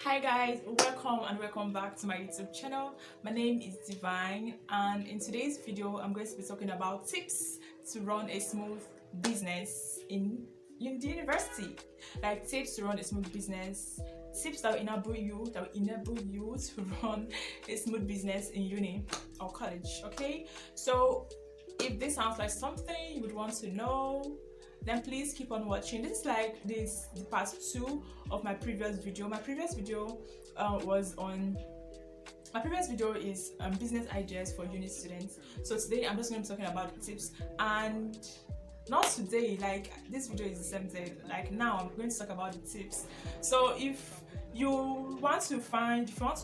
Hi guys, welcome back to my YouTube channel. My name is Divine, and in today's video I'm going to be talking about tips to run a smooth business in the university. Like tips to run a smooth business, tips that will enable you to run a smooth business in uni or college. Okay, so if this sounds like something you would want to know, then please keep on watching. This is like the part 2 of my previous video. My previous video is business ideas for uni students. So today I'm just going to be talking about the tips, and not today, like this video is the same thing. Like now I'm going to talk about the tips. So if you want to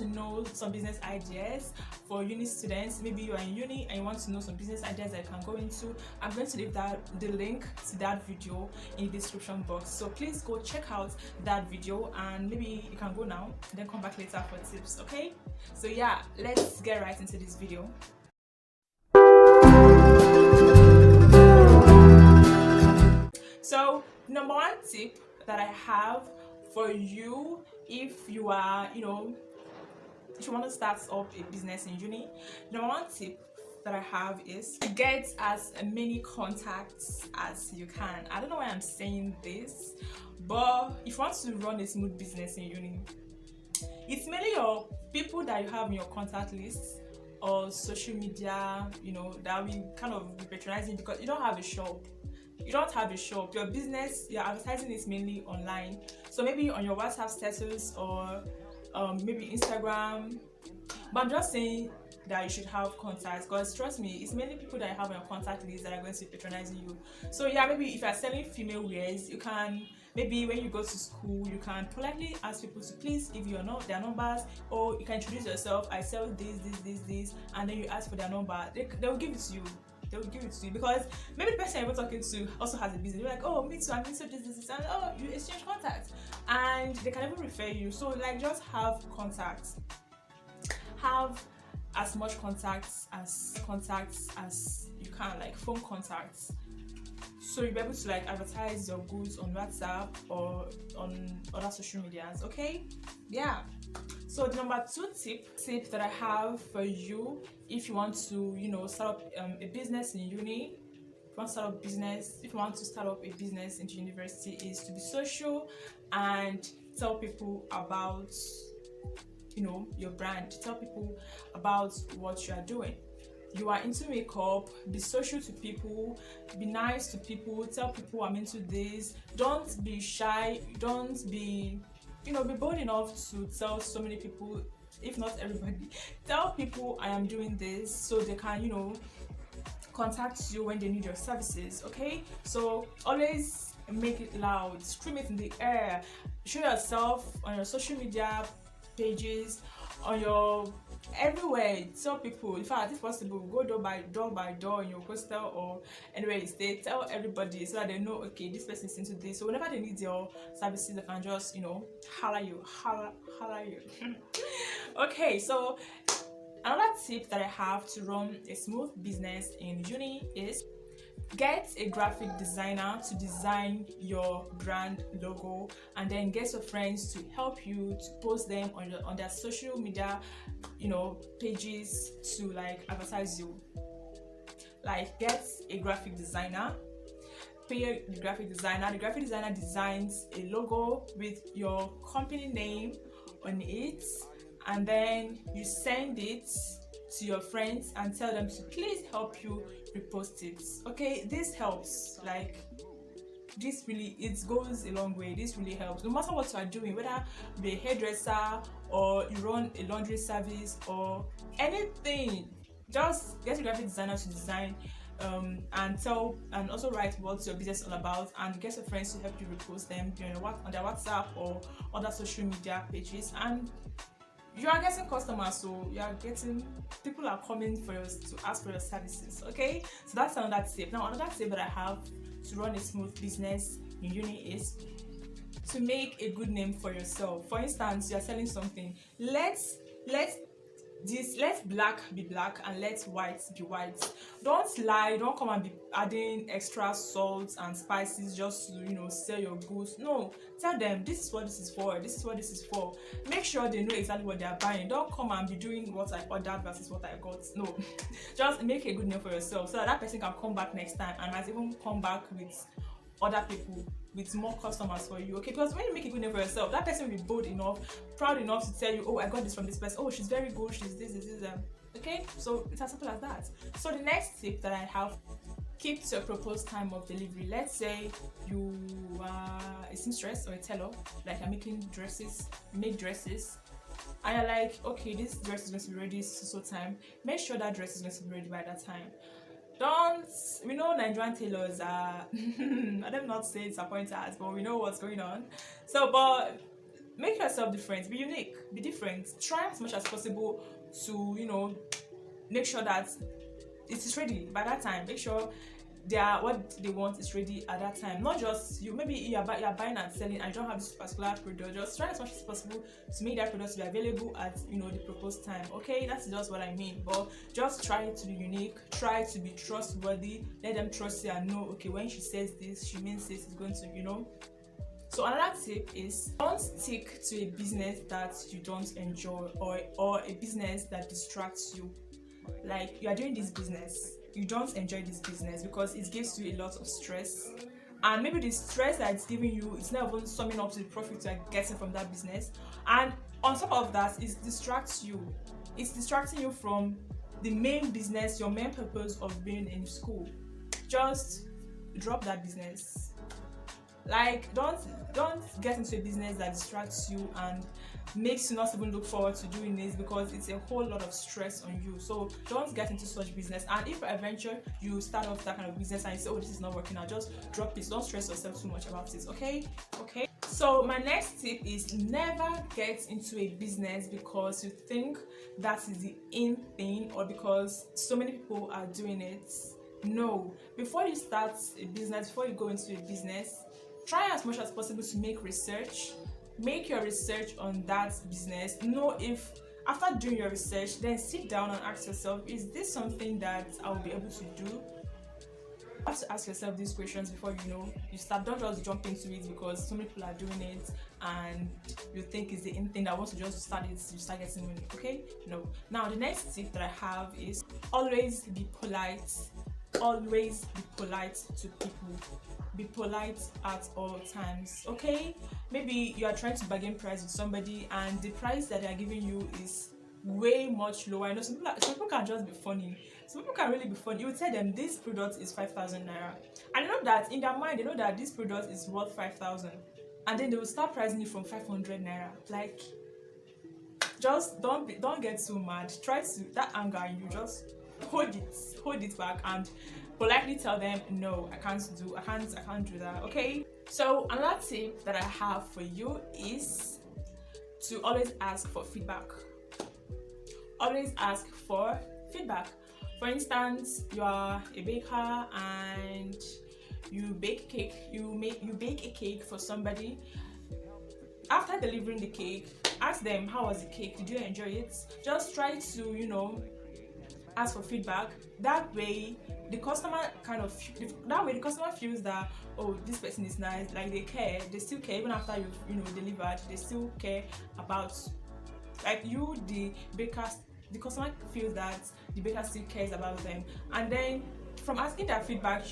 know some business ideas for uni students, maybe you are in uni and you want to know some business ideas that you can go into, I'm going to leave the link to that video in the description box. So please go check out that video, and maybe you can go now and then come back later for tips. Okay, so yeah, let's get right into this video. So number one tip that I have for you, if you are, if you want to start up a business in uni, number one tip that I have is to get as many contacts as you can. I don't know why I'm saying this, but if you want to run a smooth business in uni, it's mainly your people that you have in your contact list or social media, that will kind of be patronizing, because you don't have a shop. Your business, your advertising is mainly online. So maybe on your WhatsApp status or maybe Instagram. But I'm just saying that you should have contacts, because trust me, it's mainly people that you have on your contact list that are going to be patronizing you. So yeah, maybe if you're selling female wears, you can, maybe when you go to school, you can politely ask people to please give you their numbers, or you can introduce yourself. I sell this, and then you ask for their number. They will give it to you. Because maybe the person you're talking to also has a business. You're like, oh, me too, I'm into this, and oh, you exchange contacts, and they can even refer you. So like, just have contacts. Have as much contacts as you can, like phone contacts, so you'll be able to like advertise your goods on WhatsApp or on other social medias. Okay, yeah. So the number 2 tip that I have for you, if you want to start up a business in uni, if you want to start up a business in university, is to be social and tell people about your brand. Tell people about what you are doing. You are into makeup, be social to people, be nice to people, tell people I'm into this. Don't be shy, don't be be bold enough to tell so many people, if not everybody. Tell people I am doing this, so they can contact you when they need your services. Okay, so always make it loud, scream it in the air, show yourself on your social media pages, on your everywhere. Tell people, in fact, if possible, go door by door in your hostel or anywhere you stay. Tell everybody so that they know, okay, this person is into this. So whenever they need your services, they can just holler you. Okay, so another tip that I have to run a smooth business in uni is get a graphic designer to design your brand logo, and then get your friends to help you to post them on their social media pages to like advertise you. Like, get a graphic designer, pay the graphic designer. The graphic designer designs a logo with your company name on it, and then you send it to your friends and tell them to please help you repost it. Okay, this helps. Like, it goes a long way. This really helps, no matter what you are doing, whether you're a hairdresser or you run a laundry service or anything. Just get a graphic designer to design and also write what your business is all about, and get your friends to help you repost them on their WhatsApp or other social media pages, and you are getting customers. So people are coming to ask for your services. Okay, so that's another tip. Now, another tip that I have to run a smooth business in uni is to make a good name for yourself. For instance, you are selling something. Let's this, let black be black and let white be white. Don't lie, don't come and be adding extra salt and spices just to, sell your goods. No, tell them this is what this is for, this is what this is for. Make sure they know exactly what they are buying. Don't come and be doing what I ordered versus what I got. No. Just make a good name for yourself so that that person can come back next time and might even come back with other people, with more customers for you. Okay, because when you make a good name for yourself, that person will be bold enough, proud enough to tell you, oh, I got this from this person, oh, she's very good, she's this. Okay, so it's as simple as that. So the next tip that I have: keep to your proposed time of delivery. Let's say you are a seamstress or a tailor, like you're making dresses, you make dresses, and you're like, okay, this dress is going to be ready so time. Make sure that dress is going to be ready by that time. We know Nigerian tailors are I don't not say disappointers, but we know what's going on. So, but make yourself different, be unique, be different. Try as much as possible to make sure that it is ready by that time. Make sure what they want is ready at that time. Not just you. Maybe you're buying and selling and you don't have this particular product. Just try as much as possible to make that product be available at the proposed time. Okay, that's just what I mean. But just try to be unique. Try to be trustworthy. Let them trust you and know, okay, when she says this, she means this. Is going to. So another tip is, don't stick to a business that you don't enjoy or a business that distracts you. Like, you are doing this business, you don't enjoy this business because it gives you a lot of stress, and maybe the stress that it's giving you is not even summing up to the profit you are getting from that business, and on top of that, it distracts you. It's distracting you from the main business, your main purpose of being in school. Just drop that business. Like, don't get into a business that distracts you and makes you not even look forward to doing this, because it's a whole lot of stress on you. So don't get into such business. And if adventure you start off that kind of business and you say, oh, this is not working out, just drop it. Don't stress yourself too much about it. Okay. So my next tip is, never get into a business because you think that is the in thing or because so many people are doing it. No. Before you start a business, before you go into a business, try as much as possible to make research. Make your research on that business. Know if, after doing your research, then sit down and ask yourself, is this something that I will be able to do? You have to ask yourself these questions before you start. Don't just jump into it because so many people are doing it and you think it's the in thing that once you just start it, you start getting money. Okay? No. Now the next tip that I have is, always be polite. Always be polite to people. Be polite at all times. Okay, maybe you are trying to bargain price with somebody and the price that they are giving you is way much lower. I know some people can just be funny. Some people can really be funny. You will tell them this product is 5,000 naira, and you know that in their mind they know that this product is worth 5,000, and then they will start pricing it from 500 naira. Like, just don't get too mad. Try to, that anger in you, just hold it back and politely tell them, no, I can't do that. Okay, so another tip that I have for you is to always ask for feedback. Always ask for feedback. For instance, you are a baker and you bake cake. You bake a cake for somebody. After delivering the cake, ask them, how was the cake? Did you enjoy it? Just try to ask for feedback. That way the customer feels that, oh, this person is nice, like they care, they still care even after you've delivered. They still care about, like, you, the baker. The customer feels that the baker still cares about them, and then from asking their feedback,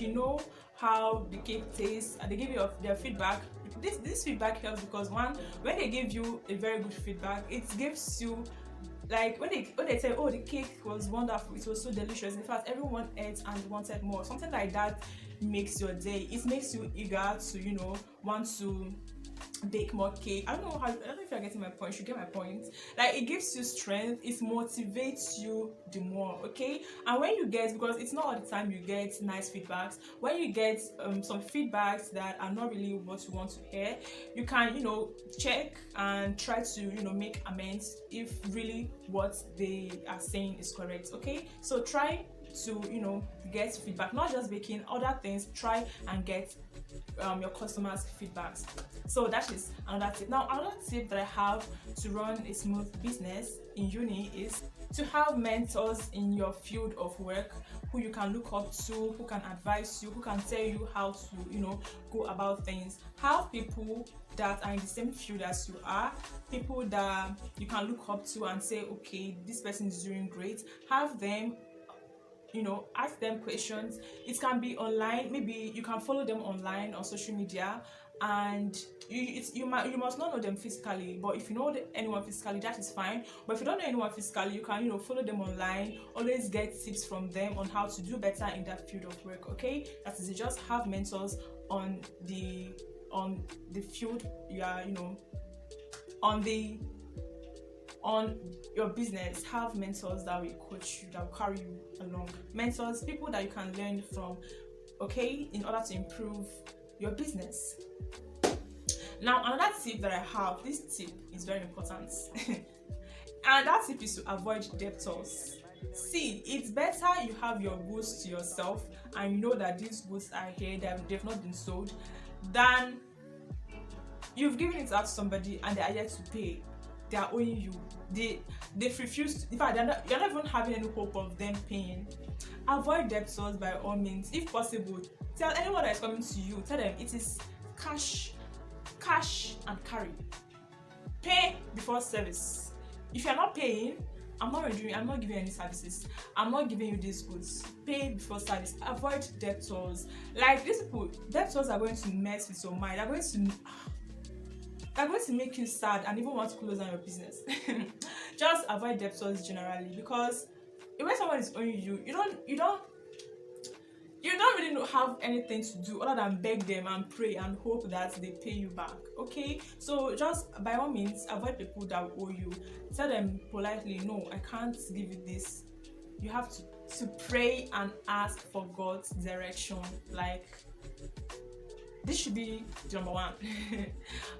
how the cake tastes, and they give you their feedback. This feedback helps because, one, when they give you a very good feedback, it gives you, like, when they say, oh, the cake was wonderful, it was so delicious, in fact everyone ate and wanted more, something like that makes your day. It makes you eager to want to bake more cake. I don't know if you're getting my point. You should get my point. Like, it gives you strength, it motivates you the more. Okay, and when you get, because it's not all the time you get nice feedbacks, when you get some feedbacks that are not really what you want to hear, you can check and try to make amends if really what they are saying is correct. Okay, so try to get feedback, not just baking, other things. Try and get your customers feedbacks. So that is another tip. Now another tip that I have to run a smooth business in uni is to have mentors in your field of work who you can look up to, who can advise you, who can tell you how to go about things. Have people that are in the same field as you are, people that you can look up to and say, okay, this person is doing great. Have them, ask them questions. It can be online. Maybe you can follow them online on social media, and you must not know them physically, but if you know anyone physically, that is fine. But if you don't know anyone physically, you can follow them online. Always get tips from them on how to do better in that field of work. Okay, that is it. Just have mentors on the field you are on your business. Have mentors that will coach you, that will carry you along. Mentors, people that you can learn from, okay, in order to improve your business. Now another tip that I have, this tip is very important and that tip is to avoid debtors. See, it's better you have your goods to yourself and you know that these goods are here, that they've not been sold, than you've given it out to somebody and they are yet to pay. They are owing you. They've refused. In fact, you're not even having any hope of them paying. Avoid debtors by all means. If possible, tell anyone that is coming to you, tell them it is cash and carry. Pay before service. If you're not paying, I'm not giving you any services. I'm not giving you these goods. Pay before service. Avoid debtors. Like these people, debtors are going to mess with your mind. They're going to make you sad and even want to close down your business. Just avoid debtors generally, because when someone is owing you, you don't really have anything to do other than beg them and pray and hope that they pay you back. Okay, so just by all means avoid people that owe you. Tell them politely, no, I can't give you this. You have to pray and ask for God's direction. Like, this should be number one.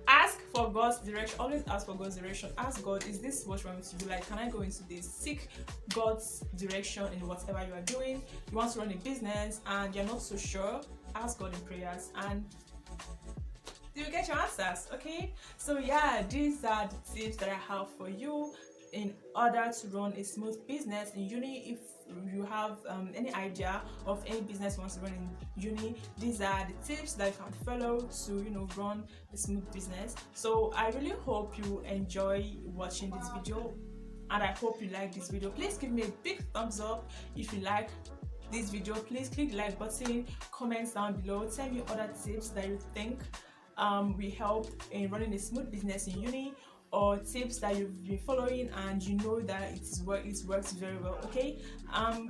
Ask for God's direction. Always ask for God's direction. Ask God, is this what you want me to do? Like, can I go into this? Seek God's direction in whatever you are doing. You want to run a business and you're not so sure, ask God in prayers and you will get your answers. Okay, so yeah, these are the tips that I have for you in order to run a smooth business in uni. If you have any idea of any business you want to run in uni, these are the tips that you can follow to run a smooth business. So I really hope you enjoy watching this video and I hope you like this video. Please give me a big thumbs up if you like this video. Please click the like button, comments down below, tell me other tips that you think will help in running a smooth business in uni, or tips that you've been following and you know that it works very well. Okay,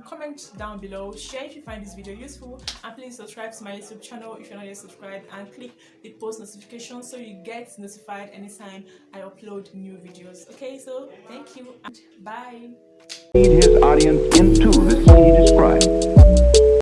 comment down below, share if you find this video useful, and please subscribe to my YouTube channel if you're not yet subscribed, and click the post notification so you get notified anytime I upload new videos. Okay, so thank you and bye. Lead his audience into the